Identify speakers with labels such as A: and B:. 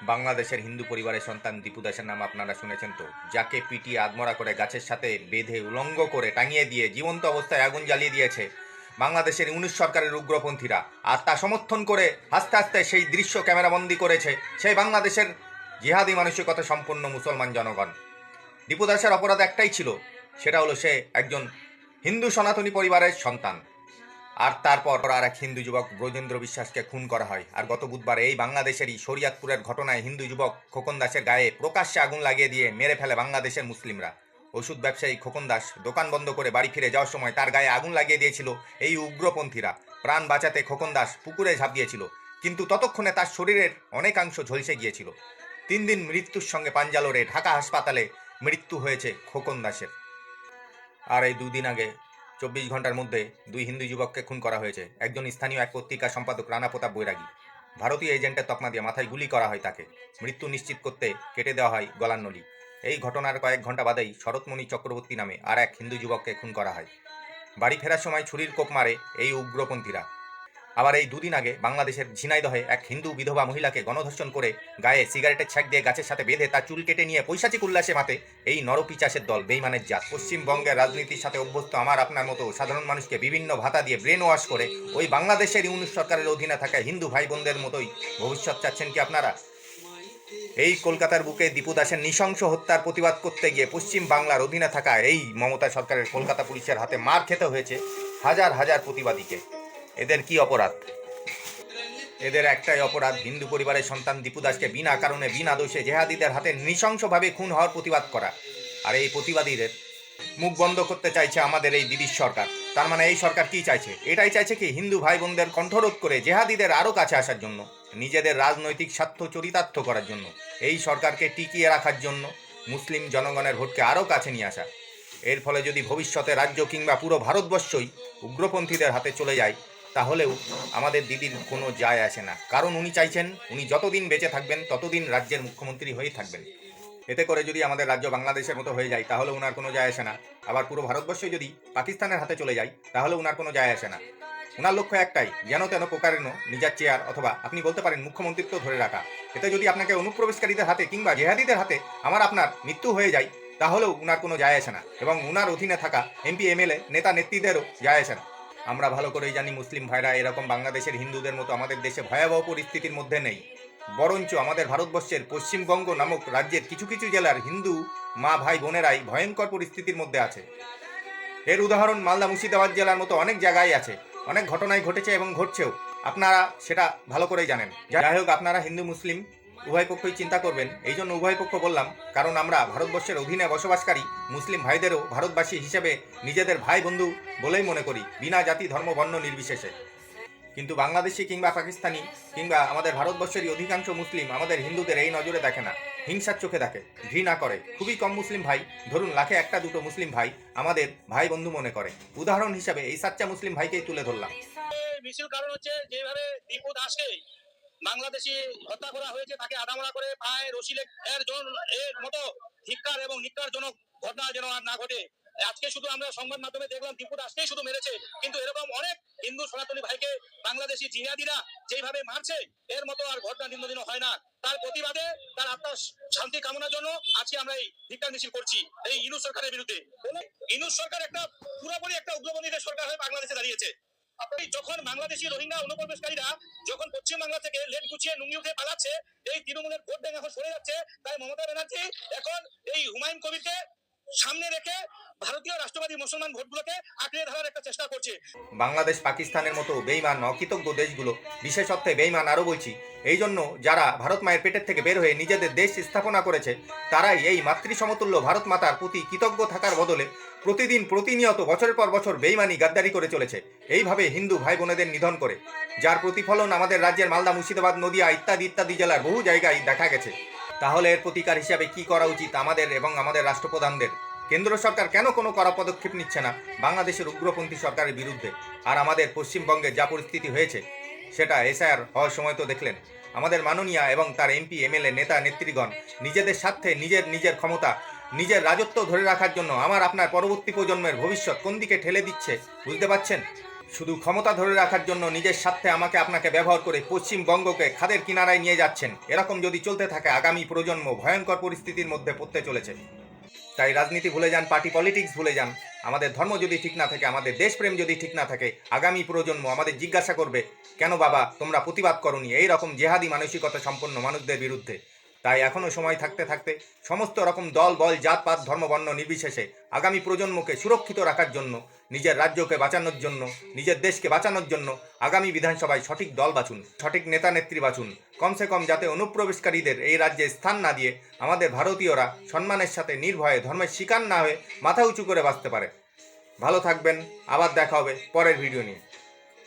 A: বাংলাদেশের হিন্দু পরিবারের সন্তান দীপু দাসের নাম আপনারা শুনেছেন তো, যাকে পিটিয়ে আধমরা করে গাছের সাথে বেঁধে উলঙ্গ করে টাঙিয়ে দিয়ে জীবন্ত অবস্থায় আগুন জ্বালিয়ে দিয়েছে বাংলাদেশের ইউনিশ সরকারের উগ্রপন্থীরা। আর তা সমর্থন করে হাসতে হাসতে সেই দৃশ্য ক্যামেরাবন্দি করেছে সেই বাংলাদেশের জিহাদি মানসিকতা সম্পন্ন মুসলমান জনগণ। দীপু দাসের অপরাধ একটাই ছিল, সেটা হলো সে একজন হিন্দু সনাতনী পরিবারের সন্তান। আর তারপর আর এক হিন্দু যুবক ব্রজেন্দ্র বিশ্বাসকে খুন করা হয়। আর গত বুধবার এই বাংলাদেশেরই শরিয়াতপুরের ঘটনায় হিন্দু যুবক খোকন দাসের গায়ে প্রকাশ্যে আগুন লাগিয়ে দিয়ে মেরে ফেলে বাংলাদেশের মুসলিমরা। ওষুধ ব্যবসায়ী খোকন দাস দোকান বন্ধ করে বাড়ি ফিরে যাওয়ার সময় তার গায়ে আগুন লাগিয়ে দিয়েছিল এই উগ্রপন্থীরা। প্রাণ বাঁচাতে খোকন দাস পুকুরে ঝাঁপ দিয়েছিল, কিন্তু ততক্ষণে তার শরীরের অনেকাংশ ঝলসে গিয়েছিল। 3 দিন মৃত্যুর সঙ্গে পাঞ্জা লড়ে ঢাকা হাসপাতালে মৃত্যু হয়েছে খোকন দাসের। আর এই 2 দিন আগে 24 ঘন্টার মধ্যে 2 হিন্দু যুবককে খুন করা হয়েছে। একজন স্থানীয় এক পত্রিকার সম্পাদক রানা প্রতাপ বৈরাগী, ভারতীয় এজেন্টের তকমা দিয়ে মাথায় গুলি করা হয় তাকে। মৃত্যু নিশ্চিত করতে কেটে দেওয়া হয় গলার নলি। এই ঘটনার কয়েক ঘন্টা বাদেই শরৎমণি চক্রবর্তী নামে আর এক হিন্দু যুবককে খুন করা হয়। বাড়ি ফেরার সময় ছুরির কোপ মারে এই উগ্রপন্থীরা। আবার এই 2 দিন আগে বাংলাদেশের ঝিনাইদহে এক হিন্দু বিধবা মহিলাকে গণধর্ষণ করে গায়ে সিগারেটের ছ্যাঁক দিয়ে গাছের সাথে বেঁধে তার চুল কেটে নিয়ে পৈশাচিক উল্লাসে মাতে এই নরপিচাসের দল বেইমানের জাত। পশ্চিমবঙ্গের রাজনীতির সাথে অভ্যস্ত আমার আপনার মতো সাধারণ মানুষকে বিভিন্ন ভাতা দিয়ে ব্রেন ওয়াশ করে ওই বাংলাদেশের ইউনিশ সরকারের অধীনে থাকা হিন্দু ভাই বোনদের মতোই ভবিষ্যৎ চাচ্ছেন কি আপনারা? এই কলকাতার বুকে দীপু দাসের নৃশংস হত্যার প্রতিবাদ করতে গিয়ে পশ্চিম বাংলার অধীনে থাকা এই মমতা সরকারের কলকাতা পুলিশের হাতে মার খেতে হয়েছে হাজার হাজার প্রতিবাদীকে। এদের কি অপরাধ? এদের একটাই অপরাধ, হিন্দু পরিবারের সন্তান দীপু দাসকে বিনা কারণে বিনা দোষে জেহাদিদের হাতে নৃশংসভাবে খুন হওয়ার প্রতিবাদ করা। আর এই প্রতিবাদীদের মুখ বন্ধ করতে চাইছে আমাদের এই দিদির সরকার। তার মানে এই সরকার কি চাইছে? এটাই চাইছে কি হিন্দু ভাই বোনদের কণ্ঠরোধ করে জেহাদিদের আরও কাছে আসার জন্য, নিজেদের রাজনৈতিক স্বার্থ চরিতার্থ করার জন্য, এই সরকারকে টিকিয়ে রাখার জন্য, মুসলিম জনগণের ভোটকে আরও কাছে নিয়ে আসা। এর ফলে যদি ভবিষ্যতে রাজ্য কিংবা পুরো ভারতবর্ষই উগ্রপন্থীদের হাতে চলে যায়, তাহলেও আমাদের দিদির কোনো যায় আসে না। কারণ উনি চাইছেন উনি যতদিন বেঁচে থাকবেন ততদিন রাজ্যের মুখ্যমন্ত্রী হয়েই থাকবেন। এতে করে যদি আমাদের রাজ্য বাংলাদেশের মতো হয়ে যায় তাহলে ওনার কোনো যায় আসে না। আবার পুরো ভারতবর্ষই যদি পাকিস্তানের হাতে চলে যায় তাহলে ওনার কোনো যায় আসে না। ওনার লক্ষ্য একটাই, যেন তেন প্রকারেণ নিজের চেয়ার অথবা আপনি বলতে পারেন মুখ্যমন্ত্রিত্ব ধরে রাখা। এতে যদি আপনাকে অনুপ্রবেশকারীদের হাতে কিংবা জেহাদিদের হাতে আমার আপনার মৃত্যু হয়ে যায় তাহলেও উনার কোনো যায় আসে না, এবং উনার অধীনে থাকা এমপি এমএলএ নেতা নেত্রীদেরও যায় আসে না। আমরা ভালো করেই জানি মুসলিম ভাইরা এরকম বাংলাদেশের হিন্দুদের মতো আমাদের দেশে ভয়াবহ পরিস্থিতির মধ্যে নেই। বরঞ্চ আমাদের ভারতবর্ষের পশ্চিমবঙ্গ নামক রাজ্যের কিছু কিছু জেলার হিন্দু মা ভাই বোনেরাই ভয়ঙ্কর পরিস্থিতির মধ্যে আছে। এর উদাহরণ মালদা মুর্শিদাবাদ জেলার মতো অনেক জায়গায় আছে, অনেক ঘটনাই ঘটেছে এবং ঘটছেও। আপনারা সেটা ভালো করেই জানেন। যাই হোক, আপনারা হিন্দু মুসলিম উভয় পক্ষই চিন্তা করবেন। এই জন্য উভয় পক্ষ বললাম, কারণ আমরা ভারতবর্ষের অধীনে বসবাসকারী মুসলিম ভাইদেরও ভারতবাসী হিসেবে নিজেদের ভাই বন্ধু বলেই মনে করি, বিনা জাতি ধর্ম বর্ণ নির্বিশেষে। কিন্তু বাংলাদেশি কিংবা পাকিস্তানি কিংবা আমাদের ভারতবর্ষেরই অধিকাংশ মুসলিম আমাদের হিন্দুদের এই নজরে দেখে না, হিংসার চোখে দেখে, ঘৃণা করে। খুবই কম মুসলিম ভাই, ধরুন লাখে 1-2 মুসলিম ভাই আমাদের ভাই বন্ধু মনে করে। উদাহরণ হিসাবে এই সাচ্চা মুসলিম ভাইকেই তুলে ধরলাম।
B: মিছিল কারণ হচ্ছে যেভাবে দীপু দাসকে বাংলাদেশি হত্যা করা হয়েছে, তাকে আদামরা করে পায় রশিলে এর মতো ধিক্কার এবং নিকারজনক ঘটনা যেন আর না ঘটে। আজকে শুধু আমরা সংবাদ মাধ্যমে দেখলাম দীপু দাসকেই শুধু মেরেছে, কিন্তু এরকম অনেক হিন্দু সনাতনী ভাইকে বাংলাদেশি জিহাদিরা যেভাবে মারছে, এর মতো আর ঘটনা দিনদিনও হয় না। তার প্রতিবাদে, তার আত্মার শান্তি কামনার জন্য আজকে আমরা এই ধিক্কার মিছিল করছি এই ইউনূস সরকারের বিরুদ্ধে। ইউনূস সরকার একটা পুরোপুরি একটা উগ্রপন্থীদের সরকার হয়ে বাংলাদেশে দাঁড়িয়েছে। যখন বাংলাদেশি রোহিঙ্গা অনুপ্রবেশকারীরা যখন পশ্চিম বাংলা থেকে লেট গুছিয়ে নুঙ্গি উঠে পালাচ্ছে, এই তৃণমূলের ভোট ব্যাংক এখন সরে যাচ্ছে, তাই মমতা ব্যানার্জি এখন এই হুমায়ুন কবিরকে সামনে রেখে ভারতীয় রাষ্ট্রবাদী মুসলমান ভোটগুলোকে আঁকড়ে ধরার একটা চেষ্টা করছে।
A: বাংলাদেশ পাকিস্তানের মতো বেইমান অকৃতজ্ঞ দেশগুলো, বিশেষ অর্থে বেইমান আরও বলছি, এই জন্য যারা ভারত মায়ের পেটের থেকে বের হয়ে নিজেদের দেশ স্থাপনা করেছে, তারাই এই মাতৃসমতুল্য ভারত মাতার প্রতি কৃতজ্ঞ থাকার বদলে প্রতিদিন প্রতিনিয়ত বছরের পর বছর বেইমানি গাদ্দারি করে চলেছে, এইভাবে হিন্দু ভাই বোনেদের নিধন করে, যার প্রতিফলন আমাদের রাজ্যের মালদা মুর্শিদাবাদ নদিয়া ইত্যাদি ইত্যাদি জেলার বহু জায়গায় দেখা গেছে। তাহলে এর প্রতিকার হিসাবে কি করা উচিত আমাদের এবং আমাদের রাষ্ট্রপ্রধানদের? কেন্দ্র সরকার কেন কোনো কড়া পদক্ষেপ নিচ্ছে না বাংলাদেশের উগ্রপন্থী সরকারের বিরুদ্ধে? আর আমাদের পশ্চিমবঙ্গে যা পরিস্থিতি হয়েছে সেটা এসআইআর হওয়ার সময় তো দেখলেন। আমাদের মাননীয়া এবং তার এমপি এমএলএ নেতা নেত্রীগণ নিজেদের স্বার্থে নিজের ক্ষমতা, নিজের রাজত্ব ধরে রাখার জন্য আমার আপনার পরবর্তী প্রজন্মের ভবিষ্যৎ কোন দিকে ঠেলে দিচ্ছে বুঝতে পারছেন? শুধু ক্ষমতা ধরে রাখার জন্য নিজের স্বার্থে আমাকে আপনাকে ব্যবহার করে পশ্চিমবঙ্গকে খাদের কিনারায় নিয়ে যাচ্ছেন। এরকম যদি চলতে থাকে আগামী প্রজন্ম ভয়ঙ্কর পরিস্থিতির মধ্যে পড়তে চলেছে। তাই রাজনীতি ভুলে যান, পার্টি পলিটিক্স ভুলে যান। আমাদের ধর্ম যদি ঠিক না থাকে, আমাদের দেশপ্রেম যদি ঠিক না থাকে, আগামী প্রজন্ম আমাদের জিজ্ঞাসা করবে কেন বাবা তোমরা প্রতিবাদ করনি এই রকম জেহাদি মানসিকতা সম্পন্ন মানুষদের বিরুদ্ধে। তাই এখনও সময় থাকতে থাকতে সমস্ত রকম দল বল জাতপাত ধর্ম বর্ণ নির্বিশেষে আগামী প্রজন্মকে সুরক্ষিত রাখার জন্য, নিজের রাজ্যকে বাঁচানোর জন্য, নিজের দেশকে বাঁচানোর জন্য আগামী বিধানসভায় সঠিক দল বাছুন, সঠিক নেতা নেত্রী বাছুন। কমসে কম যাতে অনুপ্রবেশকারীদের এই রাজ্যে স্থান না দিয়ে আমাদের ভারতীয়রা সম্মানের সাথে নির্ভয়ে ধর্মের শিকার না হয়ে মাথা উঁচু করে বাঁচতে পারে। ভালো থাকবেন, আবার দেখা হবে পরের ভিডিও নিয়ে।